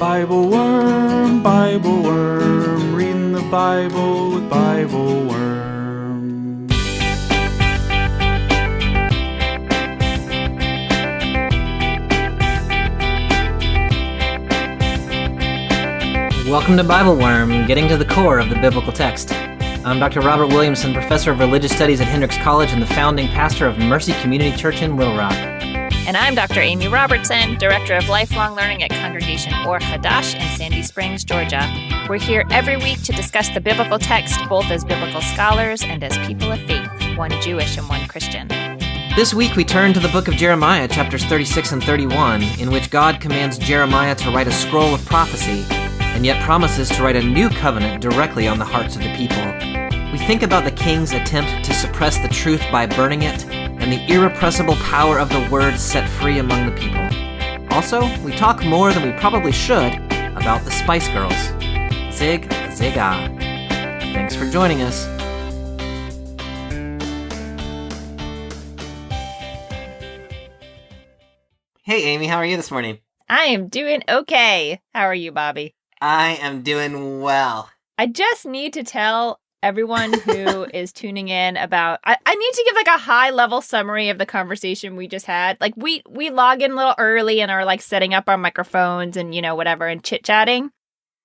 Bible Worm, reading the Bible with BibleWorm. Welcome to BibleWorm, getting to the core of the biblical text. I'm Dr. Robert Williamson, professor of religious studies at Hendrix College and the founding pastor of Mercy Community Church in Little Rock. And I'm Dr. Amy Robertson, Director of Lifelong Learning at Congregation Or Hadash in Sandy Springs, Georgia. We're here every week to discuss the biblical text, both as biblical scholars and as people of faith, one Jewish and one Christian. This week we turn to the book of Jeremiah, chapters 36 and 31, in which God commands Jeremiah to write a scroll of prophecy, and yet promises to write a new covenant directly on the hearts of the people. We think about the king's attempt to suppress the truth by burning it, and the irrepressible power of the word set free among the people. Also, we talk more than we probably should about the Spice Girls. Zig-azig-ah. Thanks for joining us. Hey Amy, how are you this morning? I am doing okay. How are you, Bobby? I am doing well. I just need to tell everyone who is tuning in about, I need to give like a high level summary of the conversation we just had. Like we log in a little early and are like setting up our microphones and, whatever, and chit-chatting.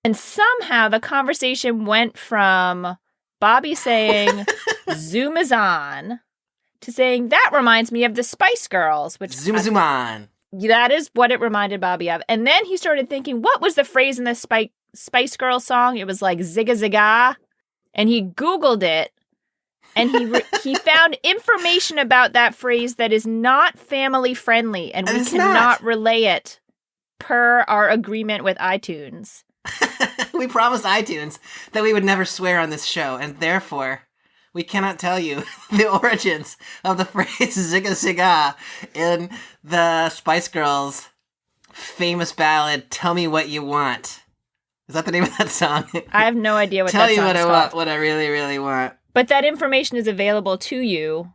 And somehow the conversation went from Bobby saying, Zoom is on, to saying, that reminds me of the Spice Girls, which Zoom on. That is what it reminded Bobby of. And then he started thinking, what was the phrase in the Spice Girls song? It was like Zig-azig-ah. And he Googled it, and he found information about that phrase that is not family friendly, and we cannot relay it per our agreement with iTunes. We promised iTunes that we would never swear on this show, and therefore we cannot tell you the origins of the phrase Zig-azig-ah in the Spice Girls' famous ballad, Tell Me What You Want. Is that the name of that song? I have no idea what that song is called. Tell you what I want, what I really, really want. But that information is available to you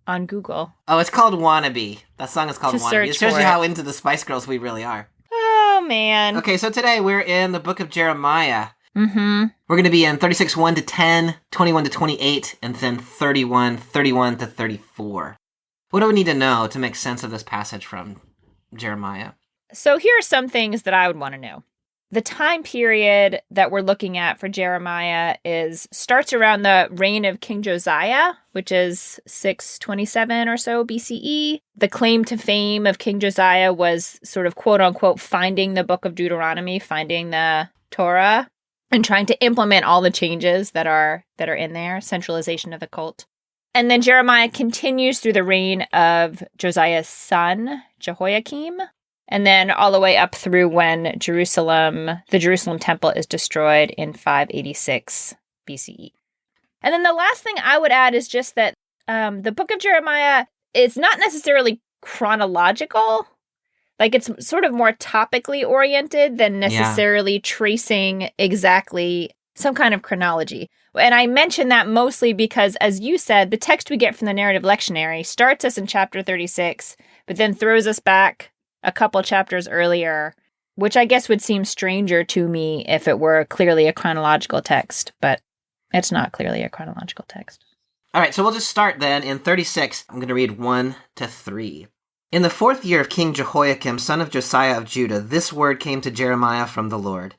on Google. Oh, it's called Wannabe. That song is called Wannabe. It shows you how into the Spice Girls we really are. Oh, man. Okay, so today we're in the book of Jeremiah. Mm-hmm. We're going to be in 36, 1 to 10, 21 to 28, and then 31 to 34. What do we need to know to make sense of this passage from Jeremiah? So here are some things that I would want to know. The time period that we're looking at for Jeremiah starts around the reign of King Josiah, which is 627 or so BCE. The claim to fame of King Josiah was sort of quote-unquote finding the book of Deuteronomy, finding the Torah, and trying to implement all the changes that are in there, centralization of the cult. And then Jeremiah continues through the reign of Josiah's son, Jehoiakim, and then all the way up through when the Jerusalem temple is destroyed in 586 BCE. And then the last thing I would add is just that the book of Jeremiah is not necessarily chronological. Like it's sort of more topically oriented than necessarily tracing exactly some kind of chronology. And I mention that mostly because, as you said, the text we get from the narrative lectionary starts us in chapter 36, but then throws us back a couple chapters earlier, which I guess would seem stranger to me if it were clearly a chronological text, but it's not clearly a chronological text. All right, so we'll just start then in 36. I'm going to read 1 to 3. In the 4th year of King Jehoiakim, son of Josiah of Judah, this word came to Jeremiah from the Lord.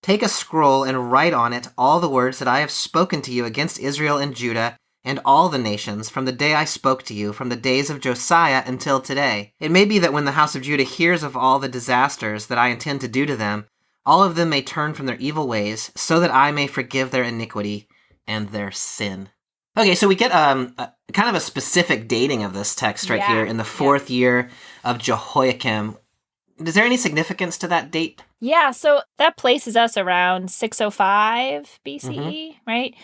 Take a scroll and write on it all the words that I have spoken to you against Israel and Judah and all the nations, from the day I spoke to you, from the days of Josiah until today. It may be that when the house of Judah hears of all the disasters that I intend to do to them, all of them may turn from their evil ways, so that I may forgive their iniquity and their sin. Okay, so we get kind of a specific dating of this text right here in the 4th year of Jehoiakim. Is there any significance to that date? Yeah, so that places us around 605 BCE, right?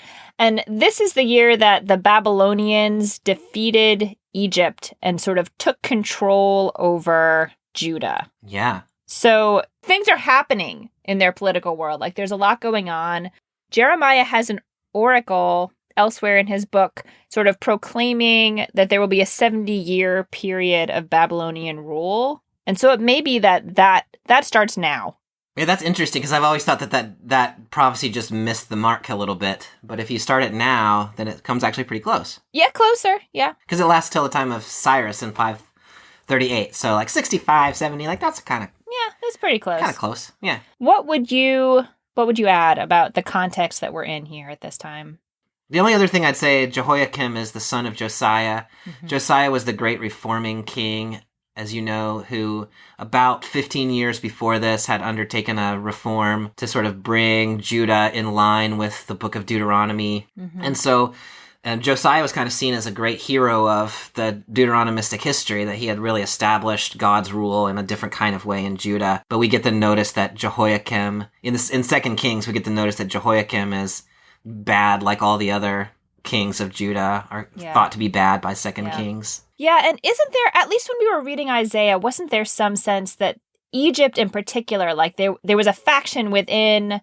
And this is the year that the Babylonians defeated Egypt and sort of took control over Judah. Yeah. So things are happening in their political world. Like there's a lot going on. Jeremiah has an oracle elsewhere in his book sort of proclaiming that there will be a 70-year period of Babylonian rule. And so it may be that starts now. Yeah, that's interesting because I've always thought that prophecy just missed the mark a little bit. But if you start it now, then it comes actually pretty close. Yeah, closer. Yeah. Because it lasts till the time of Cyrus in 538. So like 65, 70, like that's kind of... Yeah, that's pretty close. Kind of close, yeah. What would you add about the context that we're in here at this time? The only other thing I'd say, Jehoiakim is the son of Josiah. Mm-hmm. Josiah was the great reforming king, as you know, who about 15 years before this had undertaken a reform to sort of bring Judah in line with the book of Deuteronomy. Mm-hmm. And so Josiah was kind of seen as a great hero of the Deuteronomistic history, that he had really established God's rule in a different kind of way in Judah. But we get the notice that Jehoiakim, in 2 Kings, we get the notice that Jehoiakim is bad like all the other kings of Judah are thought to be bad by 2 Kings. Yeah, and isn't there, at least when we were reading Isaiah, wasn't there some sense that Egypt in particular, like there was a faction within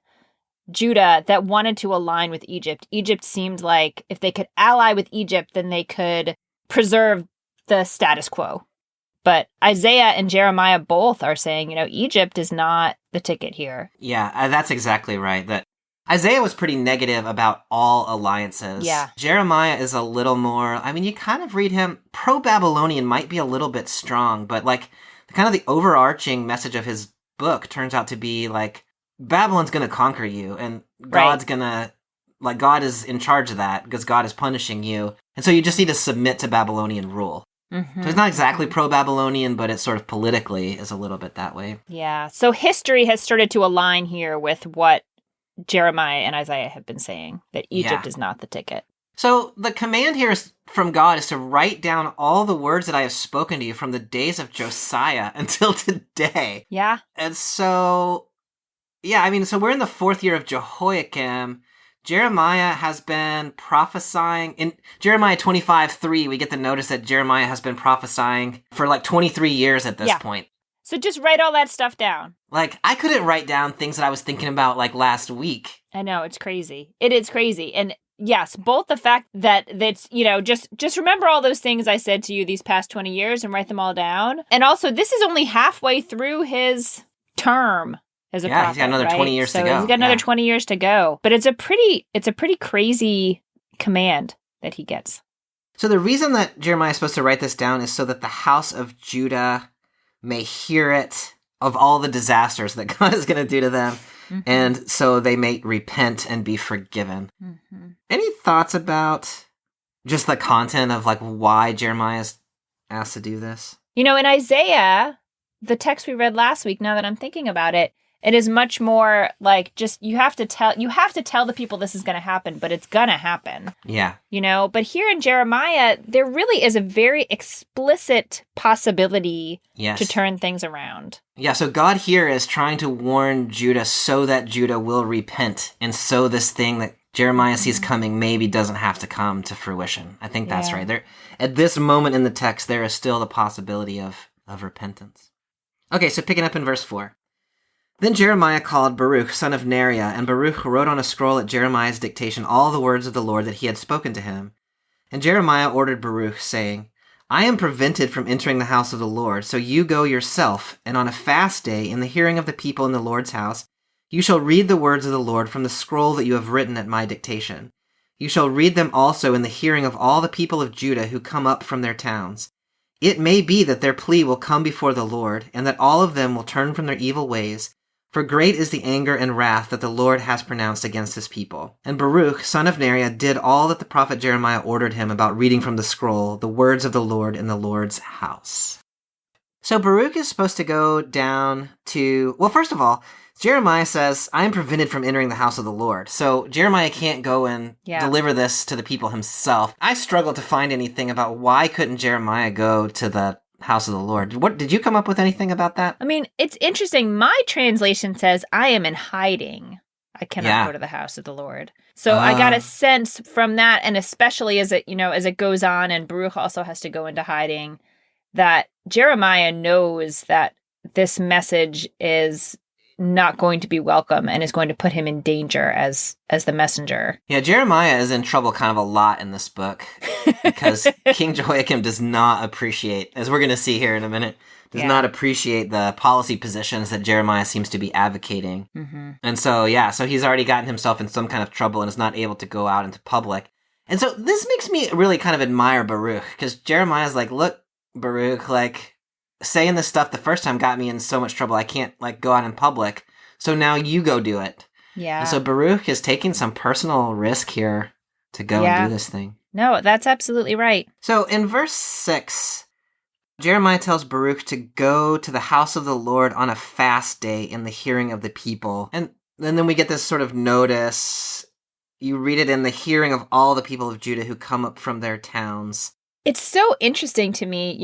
Judah that wanted to align with Egypt. Egypt seemed like if they could ally with Egypt, then they could preserve the status quo. But Isaiah and Jeremiah both are saying, Egypt is not the ticket here. Yeah, that's exactly right. That Isaiah was pretty negative about all alliances. Yeah. Jeremiah is a little more, you kind of read him, pro-Babylonian might be a little bit strong, but like kind of the overarching message of his book turns out to be like, Babylon's going to conquer you, and God's going to, like, God is in charge of that because God is punishing you. And so you just need to submit to Babylonian rule. Mm-hmm. So it's not exactly pro-Babylonian, but it sort of politically is a little bit that way. Yeah. So history has started to align here with what Jeremiah and Isaiah have been saying, that Egypt is not the ticket. So the command here from God is to write down all the words that I have spoken to you from the days of Josiah until today. Yeah. And so... yeah, so we're in the 4th year of Jehoiakim. Jeremiah has been prophesying. In Jeremiah 25:3, we get the notice that Jeremiah has been prophesying for like 23 years at this point. So just write all that stuff down. Like, I couldn't write down things that I was thinking about like last week. I know, it's crazy. It is crazy. And yes, both the fact that that's, just remember all those things I said to you these past 20 years and write them all down. And also, this is only halfway through his term. As a prophet, he's got another 20 years to go. He's got another 20 years to go. But it's a pretty crazy command that he gets. So the reason that Jeremiah is supposed to write this down is so that the house of Judah may hear it of all the disasters that God is going to do to them, and so they may repent and be forgiven. Mm-hmm. Any thoughts about just the content of like why Jeremiah is asked to do this? In Isaiah, the text we read last week, now that I'm thinking about it, it is much more like just you have to tell the people this is going to happen, but it's going to happen. Yeah. But here in Jeremiah, there really is a very explicit possibility to turn things around. Yeah, so God here is trying to warn Judah so that Judah will repent, and so this thing that Jeremiah sees coming maybe doesn't have to come to fruition. I think that's right. There, at this moment in the text, there is still the possibility of repentance. Okay, so picking up in verse 4. Then Jeremiah called Baruch, son of Neriah, and Baruch wrote on a scroll at Jeremiah's dictation all the words of the Lord that he had spoken to him. And Jeremiah ordered Baruch, saying, I am prevented from entering the house of the Lord, so you go yourself, and on a fast day, in the hearing of the people in the Lord's house, you shall read the words of the Lord from the scroll that you have written at my dictation. You shall read them also in the hearing of all the people of Judah who come up from their towns. It may be that their plea will come before the Lord, and that all of them will turn from their evil ways, for great is the anger and wrath that the Lord has pronounced against his people. And Baruch, son of Neriah, did all that the prophet Jeremiah ordered him about reading from the scroll, the words of the Lord in the Lord's house. So Baruch is supposed to go down to... well, first of all, Jeremiah says, I am prevented from entering the house of the Lord. So Jeremiah can't go and deliver this to the people himself. I struggle to find anything about why couldn't Jeremiah go to the house of the Lord. What did you come up with anything about that? It's interesting. My translation says, I am in hiding. I cannot go to the house of the Lord. So I got a sense from that, and especially as it goes on, and Baruch also has to go into hiding, that Jeremiah knows that this message is not going to be welcome and is going to put him in danger as the messenger. Yeah, Jeremiah is in trouble kind of a lot in this book because King Jehoiakim does not appreciate, as we're going to see here in a minute, does not appreciate the policy positions that Jeremiah seems to be advocating. Mm-hmm. And so he's already gotten himself in some kind of trouble and is not able to go out into public. And so this makes me really kind of admire Baruch, because Jeremiah's like, look, Baruch, like, saying this stuff the first time got me in so much trouble. I can't, like, go out in public. So now you go do it. Yeah. And so Baruch is taking some personal risk here to go and do this thing. No, that's absolutely right. So in verse 6, Jeremiah tells Baruch to go to the house of the Lord on a fast day in the hearing of the people. And then we get this sort of notice. You read it in the hearing of all the people of Judah who come up from their towns. It's so interesting to me,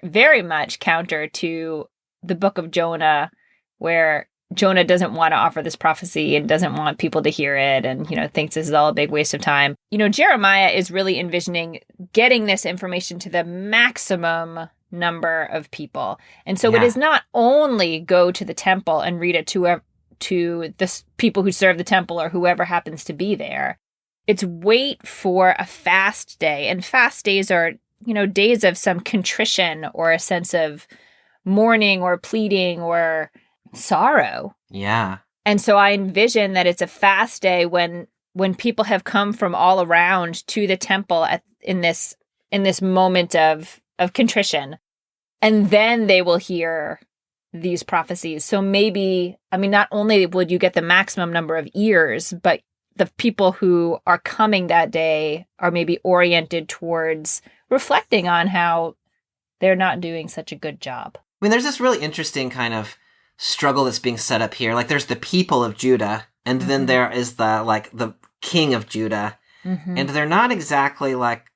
very much counter to the book of Jonah, where Jonah doesn't want to offer this prophecy and doesn't want people to hear it and, thinks this is all a big waste of time. Jeremiah is really envisioning getting this information to the maximum number of people. And so it is not only go to the temple and read it to the people who serve the temple or whoever happens to be there. It's wait for a fast day. And fast days are days of some contrition or a sense of mourning or pleading or sorrow. Yeah. And so I envision that it's a fast day when people have come from all around to the temple in this moment of contrition. And then they will hear these prophecies. So maybe, not only would you get the maximum number of ears, but the people who are coming that day are maybe oriented towards reflecting on how they're not doing such a good job. There's this really interesting kind of struggle that's being set up here. Like, there's the people of Judah, and then there is the king of Judah, and they're not exactly like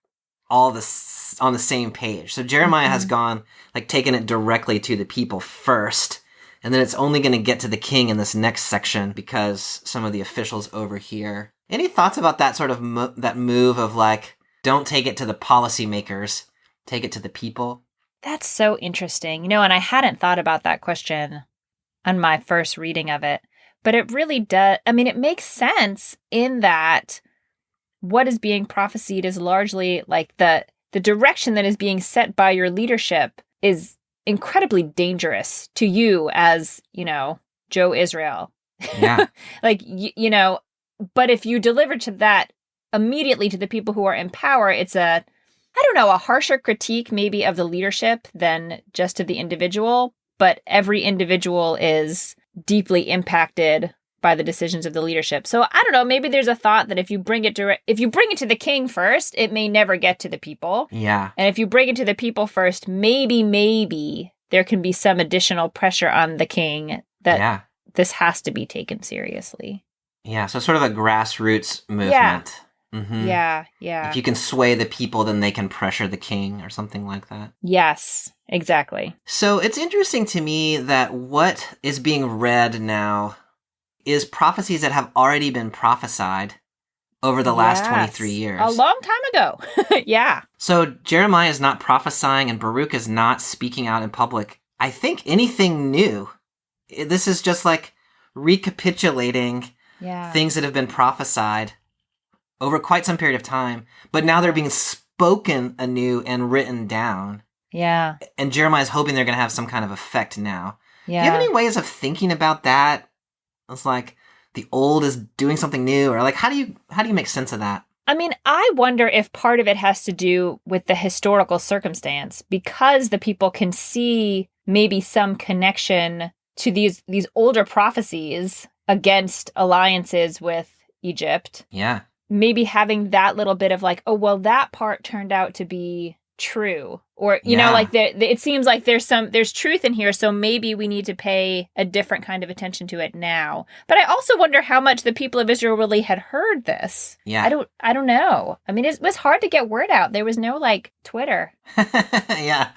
all this on the same page. So Jeremiah has gone, taken it directly to the people first, and then it's only going to get to the king in this next section because some of the officials over here. Any thoughts about that sort of that move of don't take it to the policymakers, take it to the people? That's so interesting. And I hadn't thought about that question on my first reading of it, but it really does. It makes sense in that what is being prophesied is largely the direction that is being set by your leadership is incredibly dangerous to you as, Joe Israel. Yeah. But if you deliver to that immediately to the people who are in power, it's a harsher critique maybe of the leadership than just of the individual, but every individual is deeply impacted by the decisions of the leadership. So I don't know, maybe there's a thought that if you bring it to the king first, it may never get to the people. Yeah. And if you bring it to the people first, maybe there can be some additional pressure on the king that this has to be taken seriously. Yeah, so sort of a grassroots movement. Yeah. Mm-hmm. Yeah. If you can sway the people, then they can pressure the king or something like that. Yes, exactly. So it's interesting to me that what is being read now is prophecies that have already been prophesied over the last 23 years. A long time ago. Yeah. So Jeremiah is not prophesying and Baruch is not speaking out in public, I think, anything new. This is just recapitulating things that have been prophesied over quite some period of time, but now they're being spoken anew and written down. Yeah. And Jeremiah's hoping they're going to have some kind of effect now. Yeah. Do you have any ways of thinking about that? It's the old is doing something new, or how do you make sense of that? I wonder if part of it has to do with the historical circumstance, because the people can see maybe some connection to these older prophecies against alliances with Egypt. Yeah. Maybe having that little bit of that part turned out to be true. Or, it seems like there's truth in here, so maybe we need to pay a different kind of attention to it now. But I also wonder how much the people of Israel really had heard this. Yeah. I don't know. It was hard to get word out. There was no, Twitter. Yeah.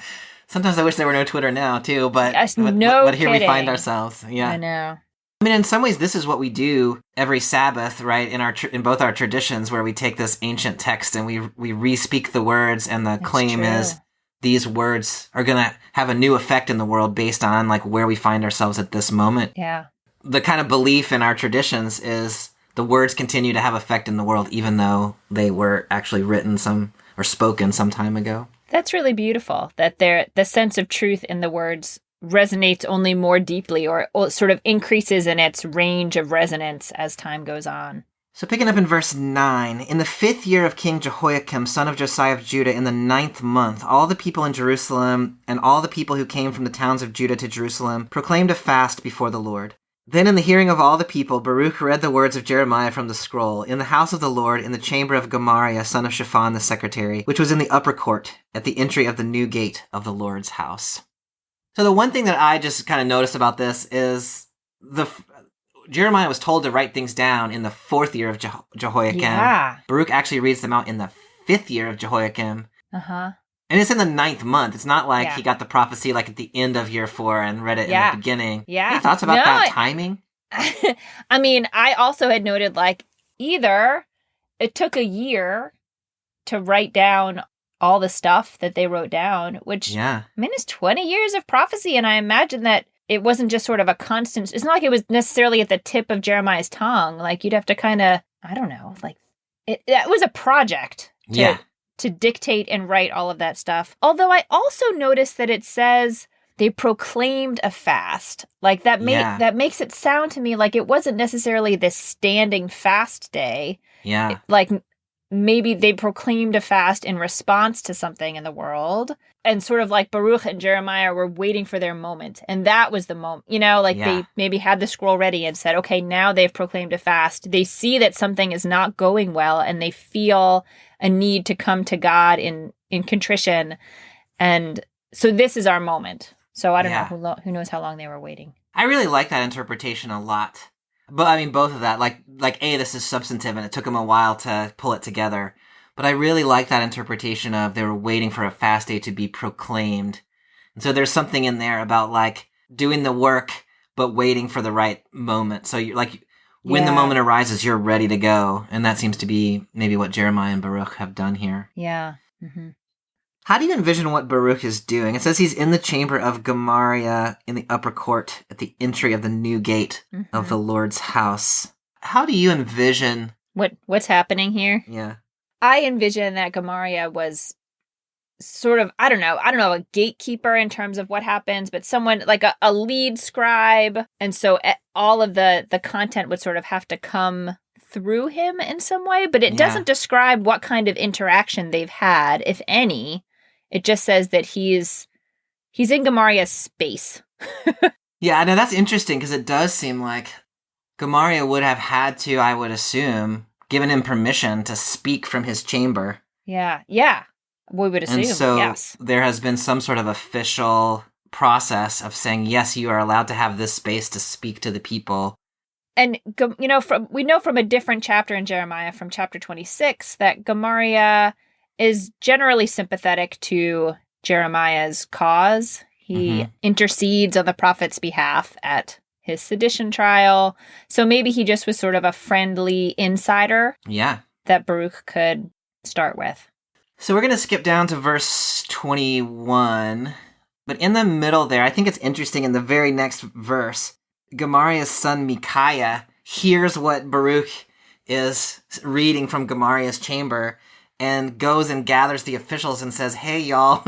Sometimes I wish there were no Twitter now, too, but here we find ourselves. Yeah. I know. In some ways, this is what we do every Sabbath, right? In both our traditions, where we take this ancient text and we re-speak the words, and the claim is these words are going to have a new effect in the world based on like where we find ourselves at this moment. Yeah. The kind of belief in our traditions is the words continue to have effect in the world, even though they were actually written or spoken some time ago. That's really beautiful, that the sense of truth in the words resonates only more deeply or sort of increases in its range of resonance as time goes on. So picking up in verse 9, in the 5th year of King Jehoiakim, son of Josiah of Judah, in the 9th month, all the people in Jerusalem and all the people who came from the towns of Judah to Jerusalem proclaimed a fast before the Lord. Then in the hearing of all the people, Baruch read the words of Jeremiah from the scroll, in the house of the Lord, in the chamber of Gemariah, son of Shaphan the secretary, which was in the upper court, at the entry of the new gate of the Lord's house. So the one thing that I just kind of noticed about this is Jeremiah was told to write things down in the 4th year of Jehoiakim. Yeah. Baruch actually reads them out in the 5th year of Jehoiakim. Uh-huh. And it's in the 9th month. It's not like Yeah. he got the prophecy like at the end of year 4 and read it Yeah. in the beginning. Yeah. Any thoughts about No, that timing? I mean, I also had noted like either it took a year to write down all the stuff that they wrote down, which Yeah. I mean, it's 20 years of prophecy. And I imagine that it wasn't just sort of a constant, it's not like it was necessarily at the tip of Jeremiah's tongue. Like you'd have to kind of, I don't know, like that was a project to dictate and write all of that stuff. Although I also noticed that it says they proclaimed a fast. Like that makes it sound to me like it wasn't necessarily this standing fast day. Yeah. Like maybe they proclaimed a fast in response to something in the world. And sort of like Baruch and Jeremiah were waiting for their moment. And that was the moment, they maybe had the scroll ready and said, okay, now they've proclaimed a fast. They see that something is not going well and they feel a need to come to God in contrition. And so this is our moment. So I don't know who knows how long they were waiting. I really like that interpretation a lot. But I mean, both of that, like, this is substantive and it took them a while to pull it together. But I really like that interpretation of they were waiting for a fast day to be proclaimed. And so there's something in there about like doing the work, but waiting for the right moment. So you're like, when the moment arises, you're ready to go. And that seems to be maybe what Jeremiah and Baruch have done here. Yeah. Mm-hmm. How do you envision what Baruch is doing? It says he's in the chamber of Gemariah in the upper court at the entry of the new gate of the Lord's house. How do you envision what's happening here? Yeah. I envision that Gemariah was sort of, I don't know, a gatekeeper in terms of what happens, but someone like a lead scribe. And so all of the content would sort of have to come through him in some way, but it doesn't describe what kind of interaction they've had, if any. It just says that he's in Gemariah's space. Yeah, no, that's interesting because it does seem like Gemariah would have had to, I would assume, given him permission to speak from his chamber. Yeah. We would assume, and so yes. There has been some sort of official process of saying, yes, you are allowed to have this space to speak to the people. And, we know from a different chapter in Jeremiah, from chapter 26, that Gemariah is generally sympathetic to Jeremiah's cause. He intercedes on the prophet's behalf at his sedition trial. So maybe he just was sort of a friendly insider that Baruch could start with. So we're going to skip down to verse 21. But in the middle there, I think it's interesting in the very next verse, Gemariah's son Micaiah hears what Baruch is reading from Gemariah's chamber and goes and gathers the officials and says, hey, y'all,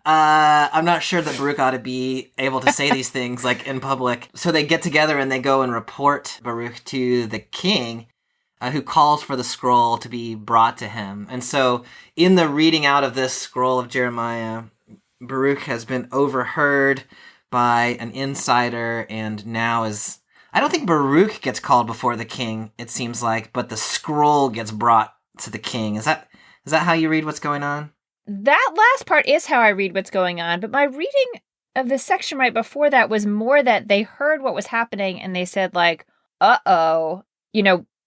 I'm not sure that Baruch ought to be able to say these things in public. So they get together and they go and report Baruch to the king, who calls for the scroll to be brought to him. And so in the reading out of this scroll of Jeremiah, Baruch has been overheard by an insider and now is... I don't think Baruch gets called before the king, it seems like, but the scroll gets brought to the king. Is that how you read what's going on? That last part is how I read what's going on, but my reading of the section right before that was more that they heard what was happening and they said uh-oh,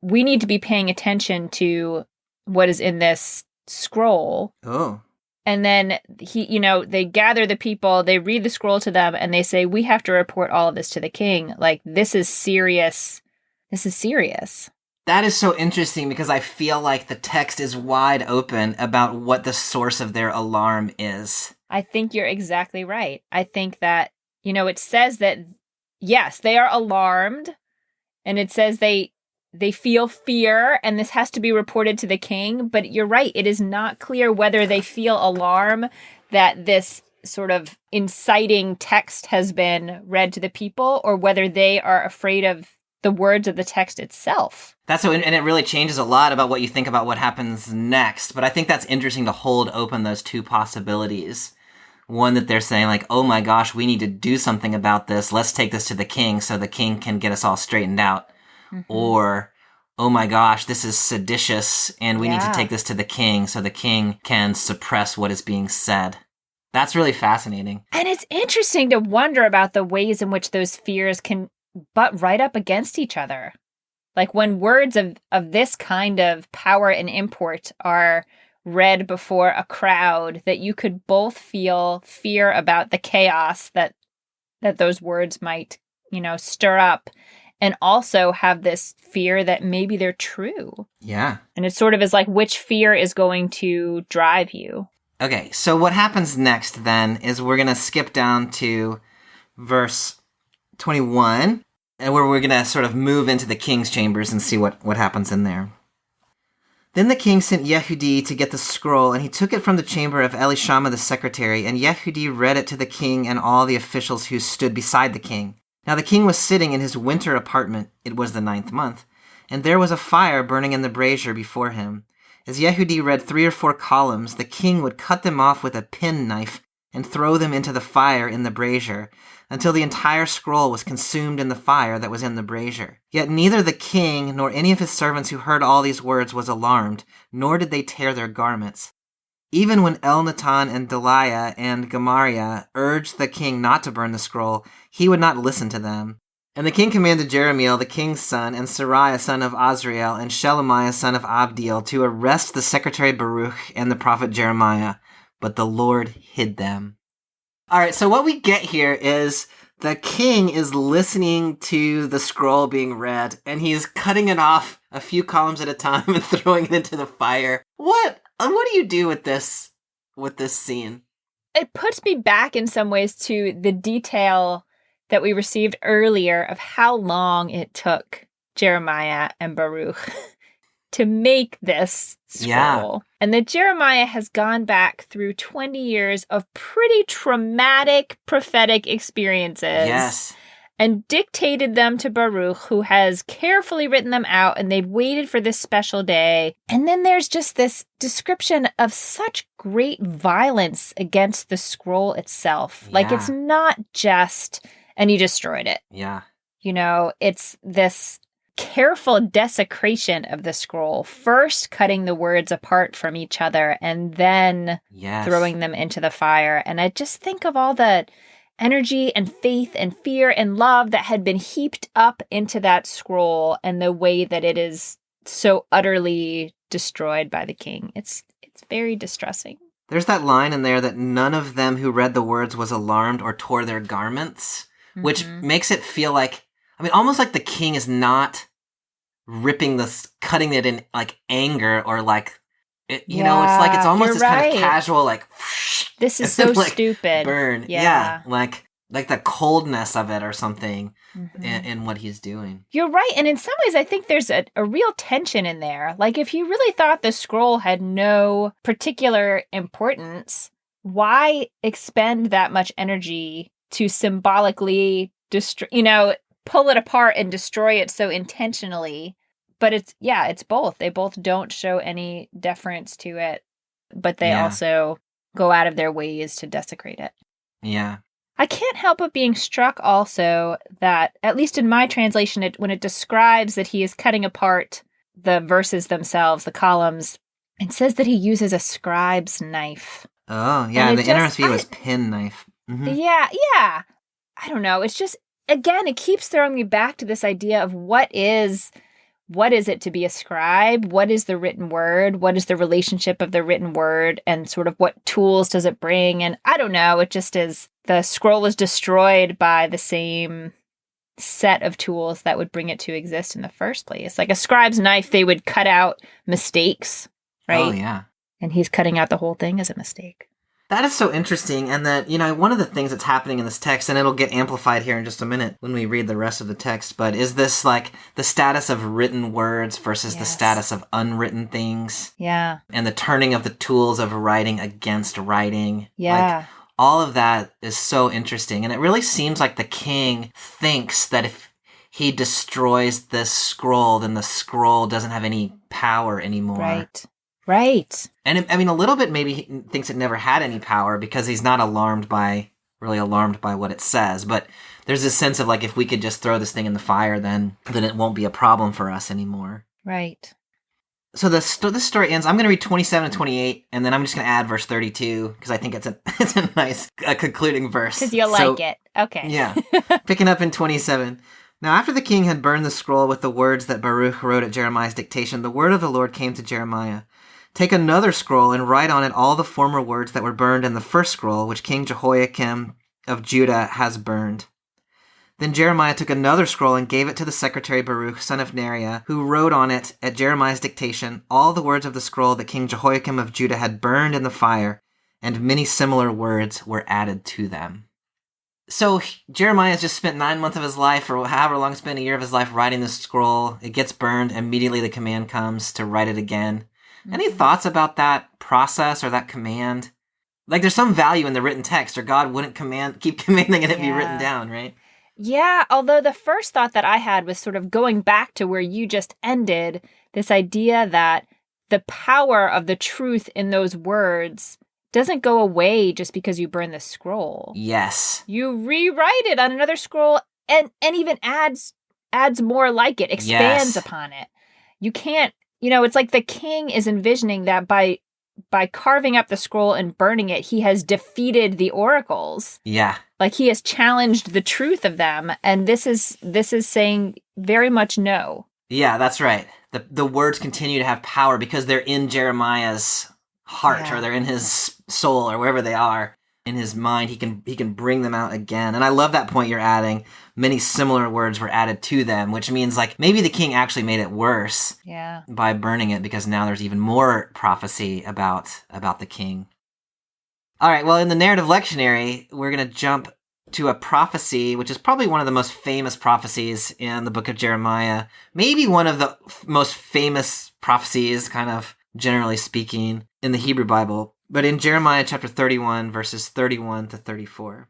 we need to be paying attention to what is in this scroll. Oh. And then they gather the people, they read the scroll to them and they say, we have to report all of this to the king. This is serious. This is serious. That is so interesting because I feel like the text is wide open about what the source of their alarm is. I think you're exactly right. I think that, it says that, yes, they are alarmed, and it says they feel fear, and this has to be reported to the king. But you're right. It is not clear whether they feel alarm that this sort of inciting text has been read to the people, or whether they are afraid of the words of the text itself. And it really changes a lot about what you think about what happens next. But I think that's interesting to hold open those two possibilities. One, that they're saying like, oh my gosh, we need to do something about this. Let's take this to the king so the king can get us all straightened out. Mm-hmm. Or, oh my gosh, this is seditious and we need to take this to the king so the king can suppress what is being said. That's really fascinating. And it's interesting to wonder about the ways in which those fears can butt right up against each other. Like when words of this kind of power and import are read before a crowd, that you could both feel fear about the chaos that those words might, stir up, and also have this fear that maybe they're true. Yeah. And it sort of is like, which fear is going to drive you? Okay, so what happens next then is we're going to skip down to verse 21, and where we're going to sort of move into the king's chambers and see what happens in there. Then the king sent Yehudi to get the scroll, and he took it from the chamber of Elishama the secretary, and Yehudi read it to the king and all the officials who stood beside the king. Now the king was sitting in his winter apartment. It was the 9th month, and there was a fire burning in the brazier before him. As Yehudi read 3 or 4 columns, the king would cut them off with a penknife and throw them into the fire in the brazier, until the entire scroll was consumed in the fire that was in the brazier. Yet neither the king nor any of his servants who heard all these words was alarmed, nor did they tear their garments. Even when Elnathan and Delaiah and Gemariah urged the king not to burn the scroll, he would not listen to them. And the king commanded Jeremiel, the king's son, and Sariah, son of Azriel, and Shelemiah, son of Abdiel, to arrest the secretary Baruch and the prophet Jeremiah, but the Lord hid them. All right, so what we get here is the king is listening to the scroll being read, and he is cutting it off a few columns at a time and throwing it into the fire. What do you do with this scene? It puts me back in some ways to the detail that we received earlier of how long it took Jeremiah and Baruch to make this scroll. Yeah. And that Jeremiah has gone back through 20 years of pretty traumatic prophetic experiences. Yes. And dictated them to Baruch, who has carefully written them out, and they've waited for this special day. And then there's just this description of such great violence against the scroll itself. Yeah. Like, it's not just, and he destroyed it. Yeah. It's this careful desecration of the scroll, first cutting the words apart from each other and then throwing them into the fire. And I just think of all the energy and faith and fear and love that had been heaped up into that scroll, and the way that it is so utterly destroyed by the king. It's very distressing. There's that line in there that none of them who read the words was alarmed or tore their garments, which makes it feel like, almost like the king is not cutting it in like anger or like, it's like it's almost this kind of casual, like, this is so like, stupid. Burn. Yeah. Like the coldness of it or something in what he's doing. You're right. And in some ways, I think there's a real tension in there. Like, if you really thought the scroll had no particular importance, why expend that much energy to symbolically pull it apart and destroy it so intentionally? But it's both. They both don't show any deference to it, but they also go out of their ways to desecrate it. Yeah. I can't help but being struck also that, at least in my translation, when it describes that he is cutting apart the verses themselves, the columns, it says that he uses a scribe's knife. Oh, yeah, and the NRSV was pen knife. Mm-hmm. Yeah. I don't know. It's just, again, it keeps throwing me back to this idea of what is it to be a scribe? What is the written word? What is the relationship of the written word? And sort of what tools does it bring? And I don't know. It just is, the scroll is destroyed by the same set of tools that would bring it to exist in the first place. Like a scribe's knife, they would cut out mistakes, right? Oh, yeah. And he's cutting out the whole thing as a mistake. That is so interesting, and that, one of the things that's happening in this text, and it'll get amplified here in just a minute when we read the rest of the text, but is this like the status of written words versus the status of unwritten things? Yeah. And the turning of the tools of writing against writing. Yeah. Like, all of that is so interesting, and it really seems like the king thinks that if he destroys this scroll, then the scroll doesn't have any power anymore. Right. And a little bit maybe he thinks it never had any power because he's not really alarmed by what it says. But there's this sense of like, if we could just throw this thing in the fire, then it won't be a problem for us anymore. Right. So this story ends. I'm going to read 27 and 28, and then I'm just going to add verse 32 because I think it's a nice concluding verse. Because you like it. Okay. Yeah. Picking up in 27. Now after the king had burned the scroll with the words that Baruch wrote at Jeremiah's dictation, the word of the Lord came to Jeremiah. Take another scroll and write on it all the former words that were burned in the first scroll, which King Jehoiakim of Judah has burned. Then Jeremiah took another scroll and gave it to the secretary Baruch, son of Neriah, who wrote on it at Jeremiah's dictation all the words of the scroll that King Jehoiakim of Judah had burned in the fire, and many similar words were added to them. So Jeremiah has just spent 9 months of his life, or however long it's been, a year of his life, writing this scroll. It gets burned. Immediately the command comes to write it again. Any thoughts about that process or that command? Like, there's some value in the written text, or God wouldn't keep commanding it be written down, right? Yeah, although the first thought that I had was sort of going back to where you just ended, this idea that the power of the truth in those words doesn't go away just because you burn the scroll. Yes. You rewrite it on another scroll and even adds more like it, expands upon it. You can't, it's like the king is envisioning that by carving up the scroll and burning it, he has defeated the oracles. Yeah. Like he has challenged the truth of them. And this is saying very much no. Yeah, that's right. The words continue to have power because they're in Jeremiah's heart, or they're in his soul, or wherever they are in his mind. He can bring them out again. And I love that point you're adding. Many similar words were added to them, which means like maybe the king actually made it worse by burning it, because now there's even more prophecy about the king. All right, well, in the narrative lectionary, we're going to jump to a prophecy, which is probably one of the most famous prophecies in the book of Jeremiah. Maybe one of the most famous prophecies, kind of generally speaking, in the Hebrew Bible. But in Jeremiah chapter 31, verses 31 to 34.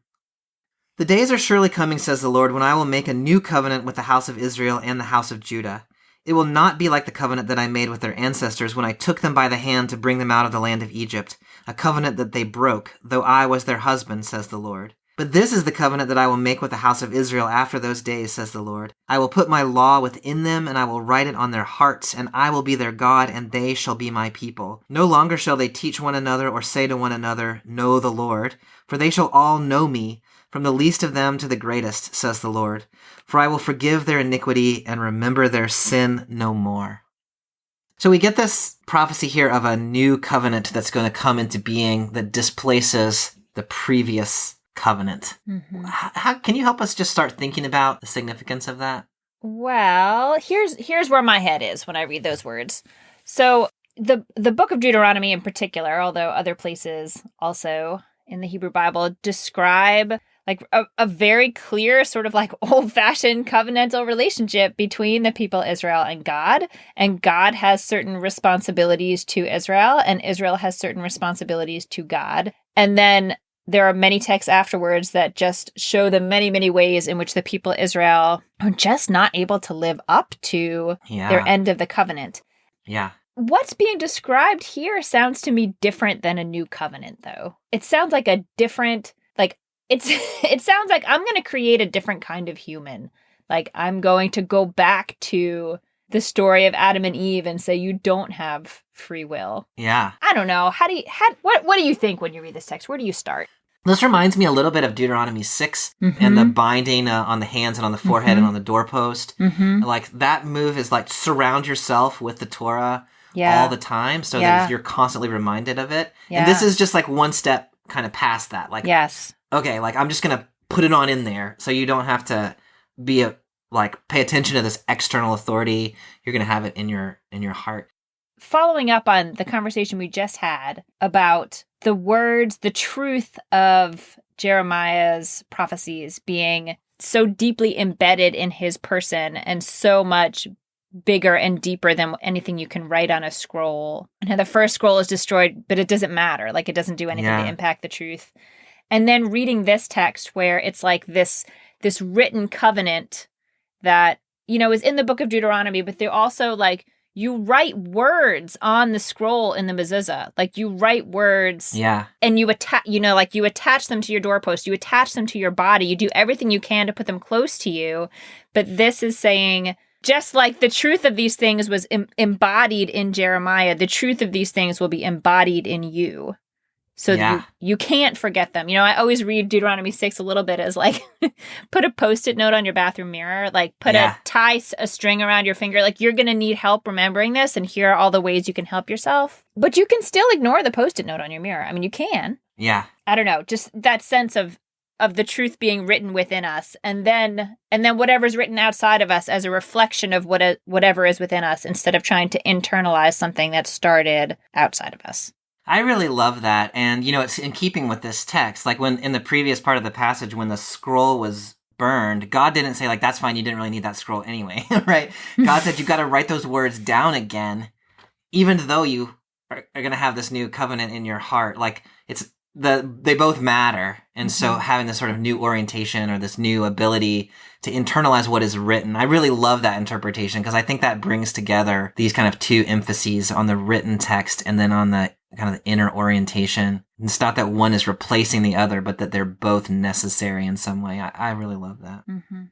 The days are surely coming, says the Lord, when I will make a new covenant with the house of Israel and the house of Judah. It will not be like the covenant that I made with their ancestors when I took them by the hand to bring them out of the land of Egypt, a covenant that they broke, though I was their husband, says the Lord. But this is the covenant that I will make with the house of Israel after those days, says the Lord. I will put my law within them, and I will write it on their hearts, and I will be their God, and they shall be my people. No longer shall they teach one another or say to one another, Know the Lord, for they shall all know me, from the least of them to the greatest, says the Lord. For I will forgive their iniquity and remember their sin no more. So we get this prophecy here of a new covenant that's going to come into being that displaces the previous covenant. Mm-hmm. How can you help us just start thinking about the significance of that? Well, here's where my head is when I read those words. So the book of Deuteronomy in particular, although other places also in the Hebrew Bible describe like a very clear sort of like old-fashioned covenantal relationship between the people Israel and God has certain responsibilities to Israel, and Israel has certain responsibilities to God. And then there are many texts afterwards that just show the many, many ways in which the people of Israel are just not able to live up to their end of the covenant. Yeah. What's being described here sounds to me different than a new covenant, though. It sounds like a different, like, it sounds like I'm going to create a different kind of human. Like, I'm going to go back to the story of Adam and Eve and say you don't have free will. Yeah. I don't know. What do you think when you read this text? Where do you start? This reminds me a little bit of Deuteronomy 6 and the binding on the hands and on the forehead and on the doorpost. Mm-hmm. Like, that move is like surround yourself with the Torah all the time so that you're constantly reminded of it. Yeah. And this is just like one step kind of past that. Like, okay, like I'm just going to put it on in there so you don't have to pay attention to this external authority. You're going to have it in your heart. Following up on the conversation we just had about the words, the truth of Jeremiah's prophecies being so deeply embedded in his person and so much bigger and deeper than anything you can write on a scroll. And the first scroll is destroyed, but it doesn't matter. Like, it doesn't do anything to impact the truth. And then reading this text where it's like this written covenant that, is in the book of Deuteronomy, but they're also like, you write words on the scroll in the mezuzah. Like, you write words and you attach them to your doorpost. You attach them to your body. You do everything you can to put them close to you. But this is saying, just like the truth of these things was embodied in Jeremiah, the truth of these things will be embodied in you. So you can't forget them. I always read Deuteronomy 6 a little bit as like, put a Post-it note on your bathroom mirror, like tie a string around your finger. Like, you're going to need help remembering this, and here are all the ways you can help yourself. But you can still ignore the Post-it note on your mirror. I mean, you can. Yeah. I don't know, just that sense of the truth being written within us, and then whatever's written outside of us as a reflection of whatever is within us, instead of trying to internalize something that started outside of us. I really love that. And, it's in keeping with this text. Like, when in the previous part of the passage, when the scroll was burned, God didn't say, like, that's fine, you didn't really need that scroll anyway, right? God said, you've got to write those words down again, even though you are going to have this new covenant in your heart. Like, they both matter. And so having this sort of new orientation or this new ability to internalize what is written, I really love that interpretation, because I think that brings together these kind of two emphases on the written text and then on the kind of the inner orientation. It's not that one is replacing the other, but that they're both necessary in some way. I really love that. Mm-hmm.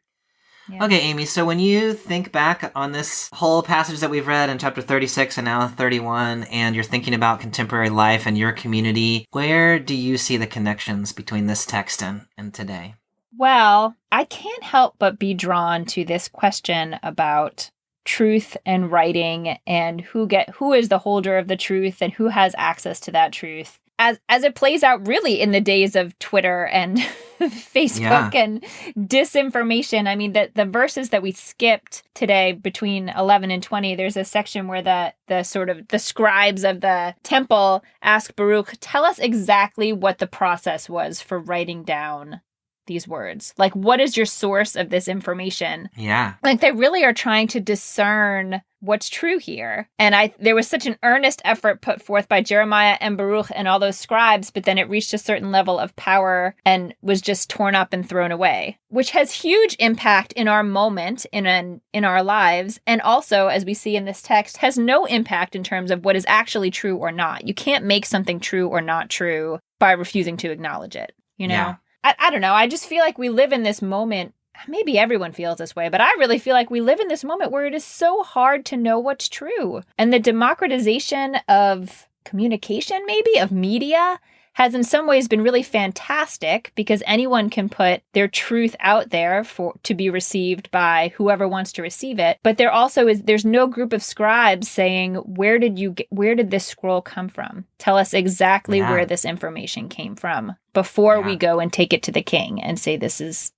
Yeah. Okay, Amy, so when you think back on this whole passage that we've read in chapter 36 and now 31, and you're thinking about contemporary life and your community, where do you see the connections between this text and today? Well, I can't help but be drawn to this question about truth and writing, and who is the holder of the truth and who has access to that truth, as it plays out really in the days of Twitter and Facebook and disinformation. I mean, the verses that we skipped today between 11 and 20, there's a section where the sort of the scribes of the temple ask Baruch, tell us exactly what the process was for writing down these words. Like, what is your source of this information? Yeah. Like, they really are trying to discern what's true here. And there was such an earnest effort put forth by Jeremiah and Baruch and all those scribes, but then it reached a certain level of power and was just torn up and thrown away, which has huge impact in our moment, in our lives. And also, as we see in this text, has no impact in terms of what is actually true or not. You can't make something true or not true by refusing to acknowledge it, Yeah. I don't know. I just feel like we live in this moment. Maybe everyone feels this way, but I really feel like we live in this moment where it is so hard to know what's true. And the democratization of communication, maybe, of media, has in some ways been really fantastic, because anyone can put their truth out there to be received by whoever wants to receive it. But there's no group of scribes saying, where did this scroll come from? Tell us exactly where this information came from before we go and take it to the king and say, this is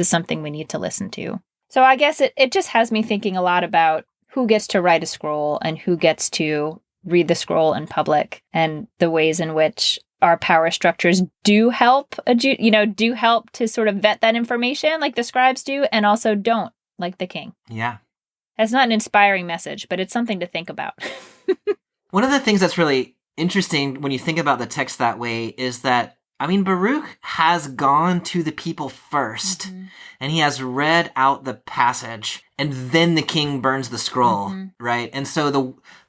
something we need to listen to. So I guess it just has me thinking a lot about who gets to write a scroll and who gets to read the scroll in public, and the ways in which our power structures do help to sort of vet that information like the scribes do, and also don't, like the king. Yeah. That's not an inspiring message, but it's something to think about. One of the things that's really interesting when you think about the text that way is that, Baruch has gone to the people first, and he has read out the passage, and then the king burns the scroll, right? And so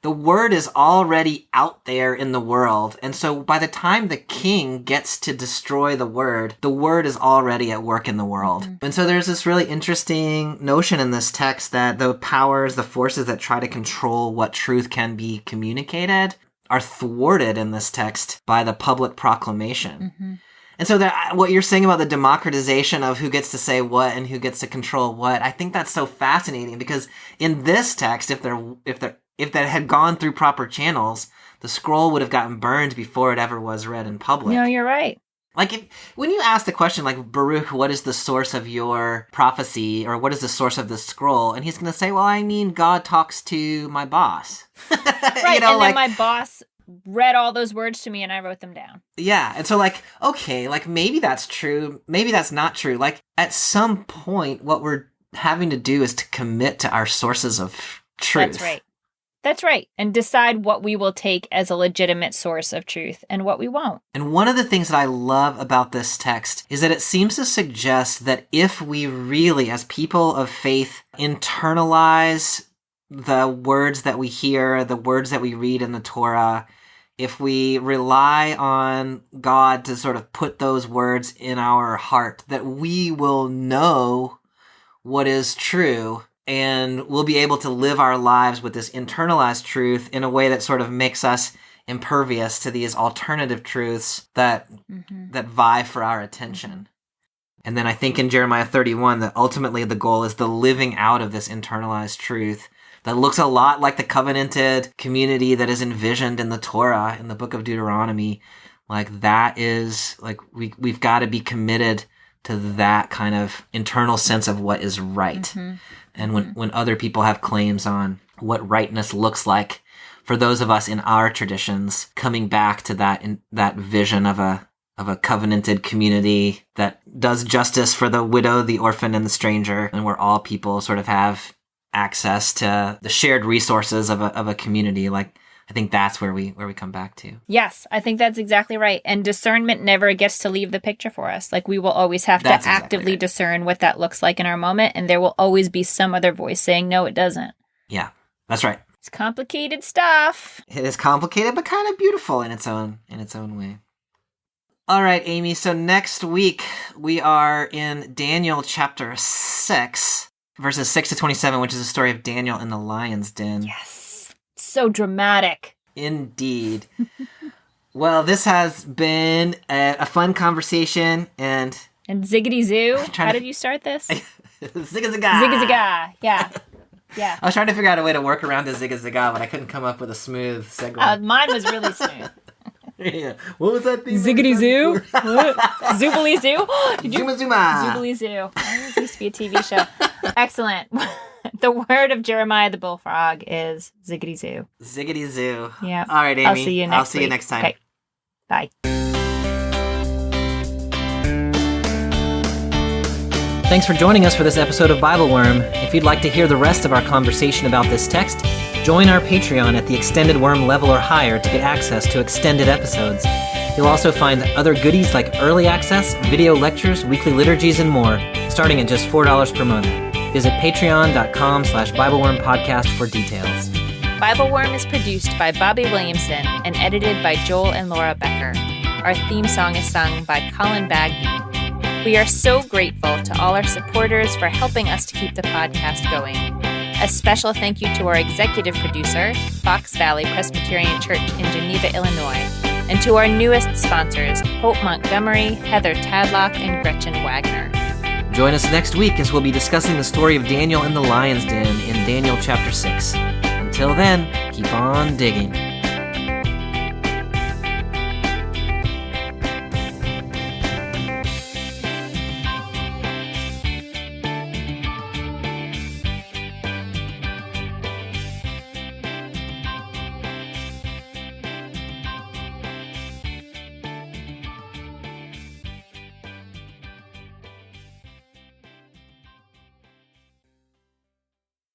the word is already out there in the world. And so by the time the king gets to destroy the word is already at work in the world. And so there's this really interesting notion in this text that the powers, the forces that try to control what truth can be communicated are thwarted in this text by the public proclamation. And so what you're saying about the democratization of who gets to say what and who gets to control what, I think that's so fascinating, because in this text, if that had gone through proper channels, the scroll would have gotten burned before it ever was read in public. No, you're right. Like, when you ask the question, like, Baruch, what is the source of your prophecy, or what is the source of the scroll? And he's going to say, well, God talks to my boss. Right, then my boss read all those words to me and I wrote them down. Yeah. And so like, okay, like maybe that's true. Maybe that's not true. Like at some point, what we're having to do is to commit to our sources of truth. That's right. That's right. And decide what we will take as a legitimate source of truth and what we won't. And one of the things that I love about this text is that it seems to suggest that if we really, as people of faith, internalize the words that we hear, the words that we read in the Torah, if we rely on God to sort of put those words in our heart, that we will know what is true and we'll be able to live our lives with this internalized truth in a way that sort of makes us impervious to these alternative truths that vie for our attention. And then I think in Jeremiah 31 that ultimately the goal is the living out of this internalized truth that looks a lot like the covenanted community that is envisioned in the Torah, in the book of Deuteronomy. Like that is, like we've got to be committed to that kind of internal sense of what is right. And when other people have claims on what rightness looks like, for those of us in our traditions, coming back to that vision of a covenanted community that does justice for the widow, the orphan, and the stranger, and where all people sort of have access to the shared resources of a community. Like, I think that's where we come back to. Yes, I think that's exactly right. And discernment never gets to leave the picture for us. Like we will always have to actively discern what that looks like in our moment. And there will always be some other voice saying, no, it doesn't. Yeah, that's right. It's complicated stuff. It is complicated, but kind of beautiful in its own way. All right, Amy. So next week we are in Daniel chapter 6, verses 6 to 27, which is the story of Daniel in the lion's den. Yes. So dramatic. Indeed. Well, this has been a fun conversation and Ziggity-zoo. How did you start this? Zig-azig-ah. Zig-azig-ah. Yeah. Yeah. I was trying to figure out a way to work around the Zig-azig-ah, but I couldn't come up with a smooth segue. Mine was really smooth. Yeah. What was that thing? Ziggity-zoo? What? Zoobly-zoo? Zuma-zuma. Zoobly-zoo. That used to be a TV show. Excellent. The word of Jeremiah the bullfrog is ziggity-zoo. Ziggity-zoo. Yeah. All right, Amy. I'll see you next you next time. Okay. Bye. Thanks for joining us for this episode of BibleWorm. If you'd like to hear the rest of our conversation about this text, join our Patreon at the Extended Worm level or higher to get access to extended episodes. You'll also find other goodies like early access, video lectures, weekly liturgies, and more, starting at just $4 per month. Visit patreon.com/BibleWorm podcast for details. BibleWorm is produced by Bobby Williamson and edited by Joel and Laura Becker. Our theme song is sung by Colin Bagby. We are so grateful to all our supporters for helping us to keep the podcast going. A special thank you to our executive producer, Fox Valley Presbyterian Church in Geneva, Illinois, and to our newest sponsors, Hope Montgomery, Heather Tadlock, and Gretchen Wagner. Join us next week as we'll be discussing the story of Daniel in the lion's den in Daniel chapter 6. Until then, keep on digging.